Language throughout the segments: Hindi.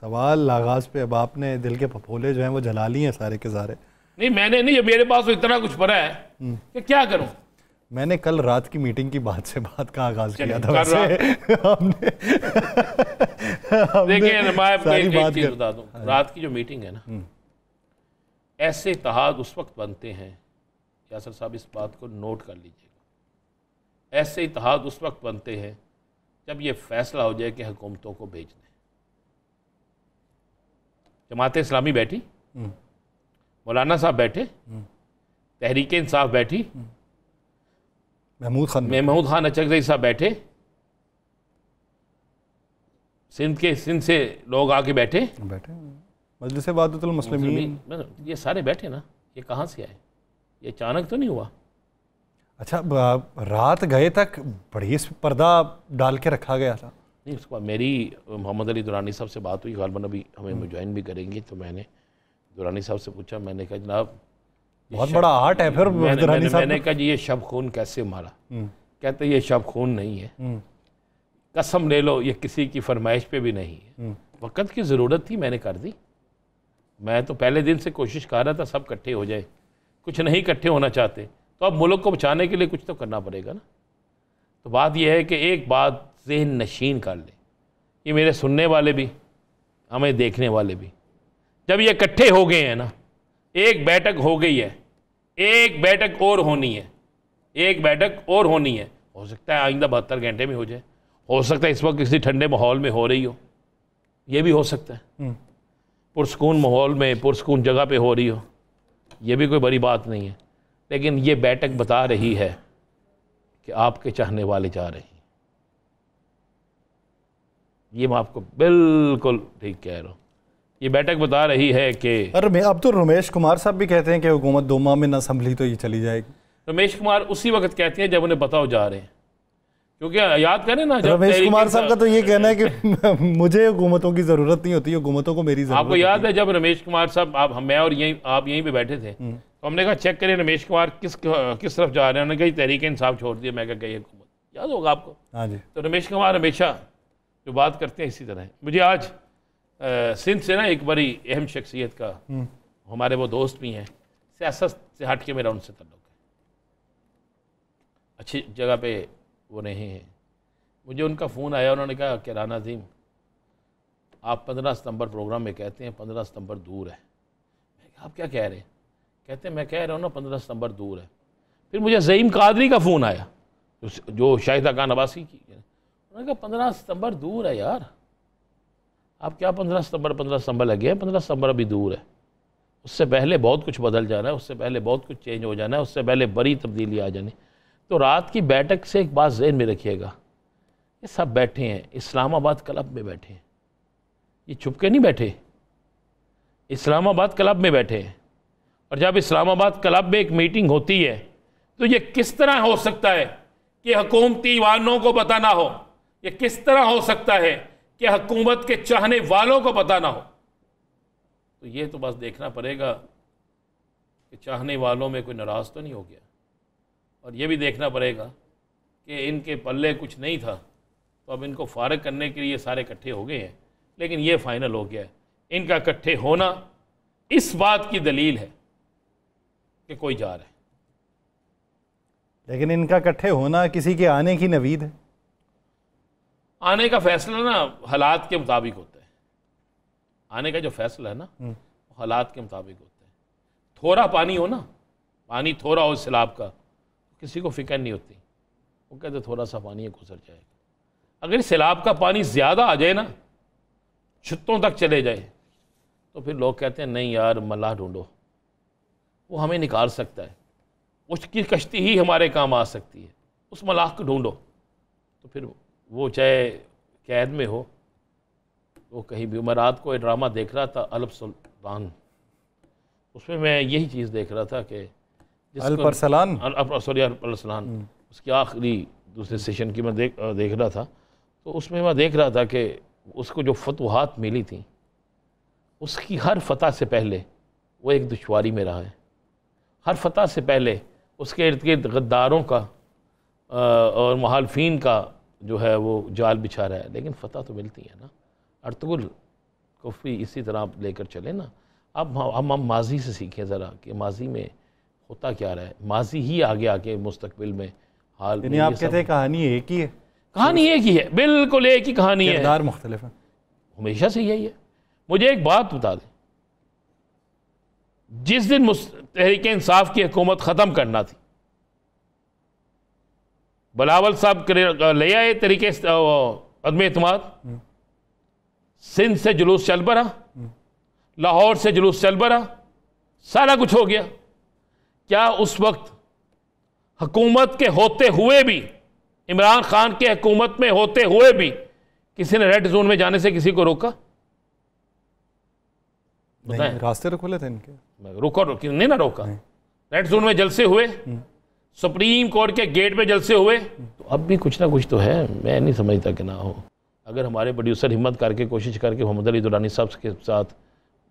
सवाल आगाज़ पे अब आपने दिल के फफोले जो हैं वो जला लिए हैं सारे के सारे। नहीं मैंने नहीं, मेरे पास तो इतना कुछ पड़ा है कि क्या करूं। मैंने कल रात की मीटिंग की बात से बात का आगाज किया था वैसे हमने देखिए मैं आपको एक चीज़ बता दूं, हाँ। रात की जो मीटिंग है ना, ऐसे इत्तेहाद उस वक्त बनते हैं, यासर साहब इस बात को नोट कर लीजिएगा, ऐसे इत्तेहाद उस वक्त बनते हैं जब ये फैसला हो जाए कि हुकूमतों को भेज दें। जमात इस्लामी बैठी, मौलाना साहब बैठे, तहरीक इंसाफ बैठी, महमूद खान अचकज़ई साहब बैठे, सिंध से लोग आके बैठे मजलिस वादतुल मुस्लिमीन, ये सारे बैठे ना। ये कहाँ से आए? ये अचानक तो नहीं हुआ। अच्छा रात गए तक बड़ी पर्दा डाल के रखा गया था। नहीं, उसके बाद मेरी मोहम्मद अली दुरानी साहब से बात हुई, गालबन अभी हमें ज्वाइन भी करेंगे, तो मैंने दुरानी साहब से पूछा, मैंने कहा जनाब बहुत बड़ा आर्ट है फिर मैंने कहा जी ये शब खून कैसे मारा? कहते ये शब खून नहीं है, कसम ले लो ये किसी की फरमाइश पे भी नहीं है, वक़्त की ज़रूरत थी, मैंने कर दी। मैं तो पहले दिन से कोशिश कर रहा था सब इकट्ठे हो जाए, कुछ नहीं इकट्ठे होना चाहते, तो अब मुल्क को बचाने के लिए कुछ तो करना पड़ेगा ना। तो बात यह है कि एक बात ज़हन नशीन कर ले, ये मेरे सुनने वाले भी, हमें देखने वाले भी, जब ये इकट्ठे हो गए हैं ना, एक बैठक हो गई है, एक बैठक और होनी है, एक बैठक और होनी है। हो सकता है आइंदा 72 घंटे में हो जाए, हो सकता है इस वक्त किसी ठंडे माहौल में हो रही हो, ये भी हो सकता है, पुरसकून माहौल में पुरसकून जगह पे हो रही हो, ये भी कोई बड़ी बात नहीं है। लेकिन ये बैठक बता रही है कि आपके चाहने वाले जा रहे हैं। ये मैं आपको बिल्कुल ठीक कह रहा हूँ, ये बैठक बता रही है कि अरे अब तो रमेश कुमार साहब भी कहते हैं कि हुकूमत 2 माह में ना संभली तो ये चली जाएगी। रमेश कुमार उसी वक्त कहते हैं जब उन्हें पता हो जा रहे हैं, क्योंकि याद करें ना, जब रमेश कुमार साहब का तो ये कहना है कि मुझे हुकूमतों की ज़रूरत नहीं होती, हुकूमतों को मेरी ज़रूरत। आपको याद है जब रमेश कुमार साहब, मैं और आप यहीं पे बैठे थे, तो हमने कहा चेक करें रमेश कुमार किस तरफ जा रहे हैं, उन्होंने कहा तहरीक इंसाफ छोड़ दिया, मैं कहा हुकूमत, याद होगा आपको। हाँ जी। तो रमेश कुमार हमेशा जो बात करते हैं इसी तरह है। मुझे आज सिंध से ना एक बड़ी अहम शख्सियत का, हमारे वो दोस्त भी हैं, सियासत से हट के मेरा उनसे तल्लुक़ है, अच्छी जगह पे वो रहे हैं। मुझे उनका फ़ोन आया, उन्होंने कहा कि राना अज़ीम आप 15 सितंबर प्रोग्राम में कहते हैं 15 सितंबर दूर है। मैं कहा आप क्या कह रहे हैं? कहते हैं मैं कह रहा हूँ ना 15 सितंबर दूर है। फिर मुझे ज़हीम कादरी का फ़ोन आया जो शाहिदा खान अब्बासी की, उन्होंने कहा 15 सितंबर दूर है यार, आप क्या 15 सितंबर लगे हैं, 15 सितंबर अभी दूर है, उससे पहले बहुत कुछ बदल जाना है, उससे पहले बहुत कुछ चेंज हो जाना है, उससे पहले बड़ी तब्दीली आ जानी। तो रात की बैठक से एक बात ज़हन में रखिएगा, ये सब बैठे हैं इस्लामाबाद क्लब में बैठे हैं, ये छुप के नहीं बैठे, इस्लामाबाद क्लब में बैठे हैं। और जब इस्लामाबाद क्लब में एक मीटिंग होती है तो ये किस तरह हो सकता है कि हुकूमती वालों को पता ना हो? ये किस तरह हो सकता है कि हुकूमत के चाहने वालों को पता ना हो? तो ये तो बस देखना पड़ेगा कि चाहने वालों में कोई नाराज़ तो नहीं हो गया, और ये भी देखना पड़ेगा कि इनके पल्ले कुछ नहीं था तो अब इनको फारग करने के लिए सारे इकट्ठे हो गए हैं। लेकिन ये फाइनल हो गया है, इनका इकट्ठे होना इस बात की दलील है कि कोई जा रहा है। लेकिन इनका इकट्ठे होना किसी के आने की नवीद है। आने का फैसला ना हालात के मुताबिक होता है, आने का जो फैसला है ना वो हालात के मुताबिक होता है। थोड़ा पानी हो ना, पानी थोड़ा हो सैलाब का, किसी को फिक्र नहीं होती, वो कहते थोड़ा सा पानी है गुजर जाएगा। अगर सैलाब का पानी ज़्यादा आ जाए ना, छुत्तों तक चले जाए, तो फिर लोग कहते हैं नहीं यार मल्लाह ढूंढो, वो हमें निकाल सकता है, उसकी कश्ती ही हमारे काम आ सकती है, उस मल्लाह को ढूंढो। तो फिर वो चाहे कैद में हो, वो कहीं भी। मैं रात को एक ड्रामा देख रहा था अलब सुल्तान, उसमें मैं यही चीज़ देख रहा था कि अल-परसलान, उसकी आखिरी दूसरे सेशन की मैं देख रहा था, तो उसमें मैं देख रहा था कि उसको जो फतवाहत मिली थी, उसकी हर फतह से पहले वो एक दुश्वारी में रहा है। हर फतह से पहले उसके इर्द गिर्द गद्दारों का और मुखालिफिन का जो है वो जाल बिछा रहा है, लेकिन फतह तो मिलती है ना। अर्तुगरुल कुफ्री इसी तरह आप लेकर चले ना। अब हम माजी से सीखें ज़रा कि माजी में होता क्या रहा है, माजी ही आगे आके मुस्तकबिल में हाल में। आप कहते हैं कहानी एक ही है? कहानी एक ही है, बिल्कुल एक ही कहानी है, किरदार मुख्तलिफ है, हमेशा से यही है। मुझे एक बात बता दें, जिस दिन तहरीक इंसाफ की हुकूमत ख़त्म करना थी, बिलावल साहब ले आए तरीके अदम एतमाद, सिंध से जुलूस चल पड़ा, लाहौर से जुलूस चल पड़ा, सारा कुछ हो गया। क्या उस वक्त हुकूमत के होते हुए भी, इमरान खान के हुकूमत में होते हुए भी किसी ने रेड जोन में जाने से किसी को रोका? नहीं, रास्ते तो खुले थे इनके, नहीं ना रोका। रेड जोन में जलसे हुए, सुप्रीम कोर्ट के गेट पे जलसे हुए, तो अब भी कुछ ना कुछ तो है। मैं नहीं समझता कि ना हो। अगर हमारे प्रोड्यूसर हिम्मत करके कोशिश करके मोहम्मद अली दुरानी साहब के साथ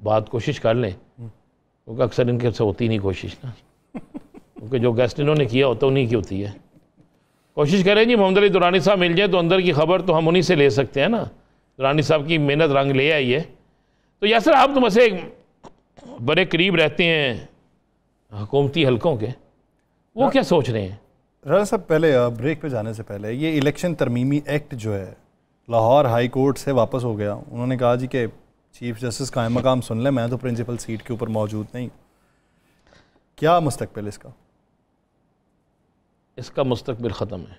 बात कोशिश कर लें, क्योंकि अक्सर इनके से होती नहीं कोशिश ना, क्योंकि जो गेस्ट इन्होंने किया होता उन्हीं की होती है। कोशिश करें जी, मोहम्मद अली दुरानी साहब मिल जाए तो अंदर की खबर तो हम उन्हीं से ले सकते हैं ना। दुरानी साहब की मेहनत रंग ले आई है। तो यासर, आप तो मुझसे बड़े करीब रहते हैं हुकूमती हलकों के, वो क्या सोच रहे हैं? राना साहब, पहले ब्रेक पे जाने से पहले, ये इलेक्शन तरमीमी एक्ट जो है लाहौर हाई कोर्ट से वापस हो गया। उन्होंने कहा जी कि चीफ जस्टिस कायम मकाम सुन ले, मैं तो प्रिंसिपल सीट के ऊपर मौजूद नहीं। क्या मुस्तकबिल इसका? इसका मुस्तकबिल ख़त्म है,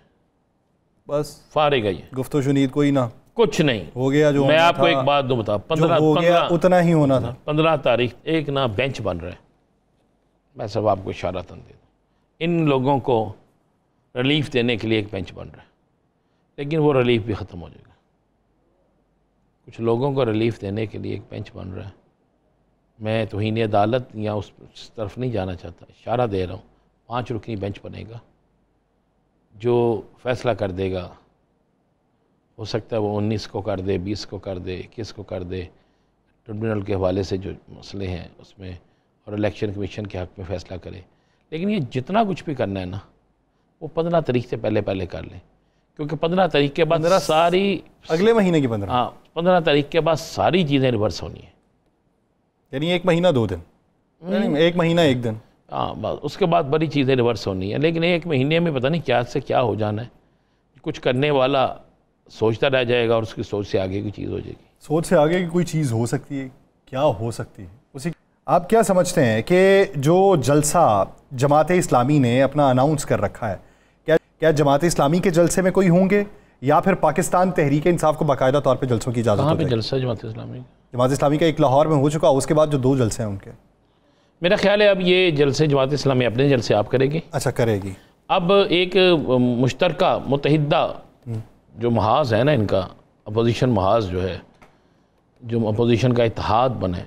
बस फारिग है ये, गुफ्तो शुनीद कोई ना, कुछ नहीं हो गया जो मैं आपको एक बात दूं, बता, 15 उतना ही होना था। 15 तारीख एक ना बेंच बन रहा है। मैं सब आपको इशारा दे दूँ, इन लोगों को रिलीफ देने के लिए एक बेंच बन रहा है, लेकिन वो रिलीफ भी ख़त्म हो जाएगा। कुछ लोगों को रिलीफ देने के लिए एक बेंच बन रहा है। मैं तौहीन अदालत या उस तरफ नहीं जाना चाहता, इशारा दे रहा हूँ। 5 रुकनी बेंच बनेगा जो फैसला कर देगा। हो सकता है वो 19 को कर दे, 20 को कर दे, 21 को कर दे, ट्रिब्यूनल के हवाले से जो मसले हैं उसमें, और इलेक्शन कमीशन के हक़ में फ़ैसला करे। लेकिन ये जितना कुछ भी करना है ना, वो 15 तारीख से पहले कर लें, क्योंकि 15 तारीख के बाद सारी, अगले महीने की 15, हाँ 15 तारीख के बाद सारी चीज़ें रिवर्स होनी है। यानी 1 महीना 2 दिन, नहीं 1 महीना 1 दिन, हाँ बस उसके बाद बड़ी चीज़ें रिवर्स होनी है। लेकिन 1 महीने में पता नहीं क्या से क्या हो जाना है। कुछ करने वाला सोचता रह जाएगा और उसकी सोच से आगे की चीज़ हो जाएगी। सोच से आगे की कोई चीज़ हो सकती है, क्या हो सकती है उसी। आप क्या समझते हैं कि जो जलसा जमात इस्लामी ने अपना अनाउंस कर रखा है, क्या जमात इस्लामी के जलसे में कोई होंगे, या फिर पाकिस्तान तहरीक इंसाफ को बाकायदा तौर पे जलसों की इजाज़त कहाँ पे जलसा जमात इस्लामी? जमात इस्लामी का एक लाहौर में हो चुका, उसके बाद जो 2 जलसे हैं उनके, मेरा ख्याल है अब ये जलसे जमात इस्लामी अपने जलसे आप करेगी। अच्छा, करेगी। अब एक मुश्तरका मुतहिदा जो महाज है ना इनका, अपोजिशन महाज जो है, जो अपोजिशन का इत्तेहाद बने,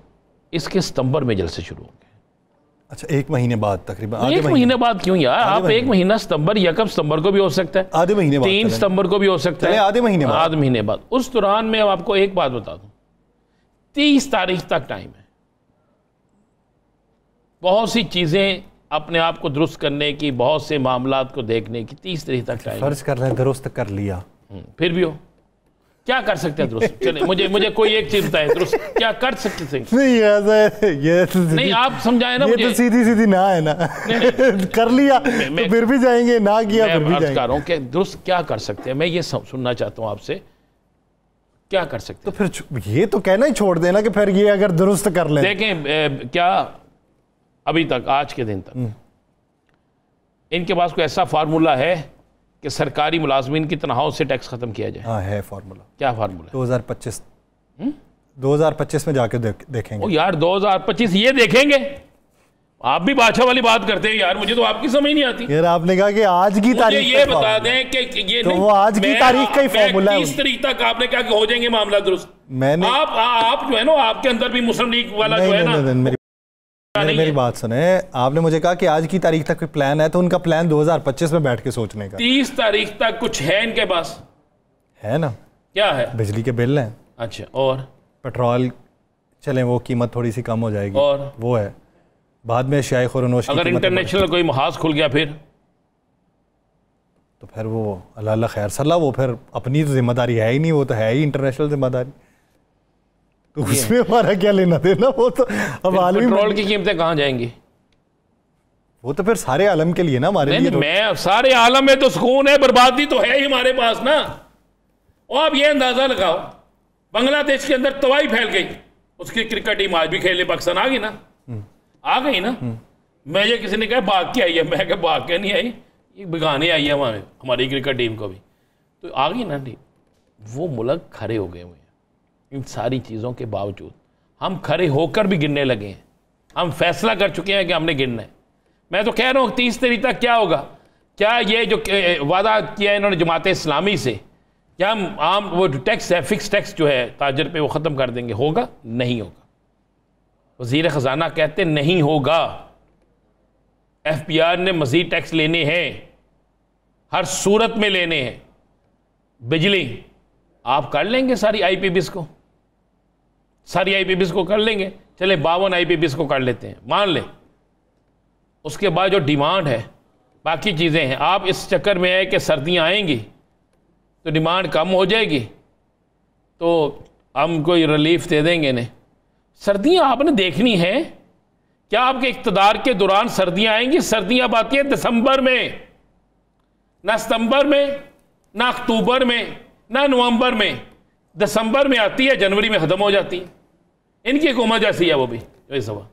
इसके सितंबर में जलसे शुरू होंगे। अच्छा, 1 महीने बाद तकरीबन? 1 महीने बाद क्यों यार, आप 1 महीना सितंबर या कब सितंबर को भी हो सकता है, आधे महीने बाद, 3 सितंबर को भी हो सकता है, आधे महीने बाद। उस दौरान में आपको एक बात बता दूं, 30 तारीख तक टाइम है। बहुत सी चीज़ें अपने आप को दुरुस्त करने की, बहुत से मामलात को देखने की 30 तारीख तक टाइम। फर्ज कर रहे हैं दुरुस्त कर लिया, फिर भी हो, क्या कर सकते हैं दुरुस्त? चले मुझे कोई एक चीज बताए, दुरुस्त क्या कर सकते थे? नहीं, ये तो नहीं आप समझाए ना, ये मुझे तो सीधी ना है ना। कर लिया तो फिर भी जाएंगे, ना किया फिर भी जाएंगे। मैं रहा हूं कि दुरुस्त क्या कर सकते हैं, मैं ये सुनना चाहता हूं आपसे, क्या कर सकते हैं? तो फिर ये तो कहना ही छोड़ देना कि फिर ये अगर दुरुस्त कर लें। देखें, क्या अभी तक, आज के दिन तक इनके पास कोई ऐसा फार्मूला है कि सरकारी मुलाजमीन की तनख्वाहों से टैक्स खत्म किया जाए? हाँ, है फार्मूला। क्या फार्मूला? 2025 में जाके देखेंगे। ओ यार 2025 ये देखेंगे? आप भी बादशाह वाली बात करते हैं यार, मुझे तो आपकी समझ नहीं आती यार। आपने कहा कि आज की तारीख, ये बता दें कि ये तो वो आज की तारीख का ही फार्मूला है। 30 तारीख तक आपने क्या हो जाएंगे मामला दुरुस्त? मैंने आप जो है ना, आपके अंदर भी मुस्लिम लीग वाला जो है ना, मेरी बात सुने। आपने मुझे कहा कि आज की तारीख तक कोई प्लान है, तो उनका प्लान 2025 में बैठ के सोचने का। 30 तारीख तक कुछ है इनके पास? है ना। क्या है? बिजली के बिल हैं। अच्छा, और पेट्रोल चलें, वो कीमत थोड़ी सी कम हो जाएगी, और वो है। बाद में शाय खुरनोश, अगर इंटरनेशनल कोई महाज खुल गया फिर तो फिर वो अल्लाह खैर सल्ला, वो फिर अपनी तो जिम्मेदारी है ही नहीं, वो तो है ही इंटरनेशनल जिम्मेदारी। तो उसमें हमारा क्या लेना देना? वो तो अब आलमी पेट्रोल की कीमतें कहाँ जाएंगी? वो तो फिर सारे आलम के लिए ना, हमारे लिए। मैं सारे आलम में तो सुकून है, बर्बादी तो है ही हमारे पास ना। और आप ये अंदाजा लगाओ, बांग्लादेश के अंदर तबाही फैल गई, उसकी क्रिकेट टीम आज भी खेलने पाकिस्तान आ गई ना, आ गई ना। मुझे किसी ने कहा भाग के आई है, मैं कहा भाग के नहीं आई, ये बिगाने आई है हमारी क्रिकेट टीम को भी, तो आ गई ना टीम। वो मुल्क खड़े हो गए हुए हैं। इन सारी चीज़ों के बावजूद हम खड़े होकर भी गिनने लगे हैं। हम फैसला कर चुके हैं कि हमने गिनना है। मैं तो कह रहा हूँ 30 तारीख तक क्या होगा? क्या ये जो वादा किया इन्होंने जमात इस्लामी से, क्या हम आम वो टैक्स है, फिक्स टैक्स जो है ताजर पे, वो ख़त्म कर देंगे? होगा? नहीं होगा। वज़ीर ख़जाना कहते नहीं होगा। FPR ने मज़ीद टैक्स लेने हैं, हर सूरत में लेने हैं। बिजली आप कर लेंगे सारी IPBs को, सारी IPBs को कर लेंगे, चले 52 IPBs को कर लेते हैं, मान ले। उसके बाद जो डिमांड है, बाकी चीज़ें हैं, आप इस चक्कर में है कि सर्दियाँ आएंगी तो डिमांड कम हो जाएगी, तो हम कोई रिलीफ दे देंगे नहीं। सर्दियाँ आपने देखनी है। क्या आपके इक़्तिदार के दौरान सर्दियाँ आएंगी? सर्दियाँ अब आती हैं दिसंबर में, ना सितंबर में, ना अक्टूबर में, ना नवंबर में। दिसंबर में आती है, जनवरी में ख़त्म हो जाती है। इनकी हुकूमत जैसी है वो भी, वही सवाल।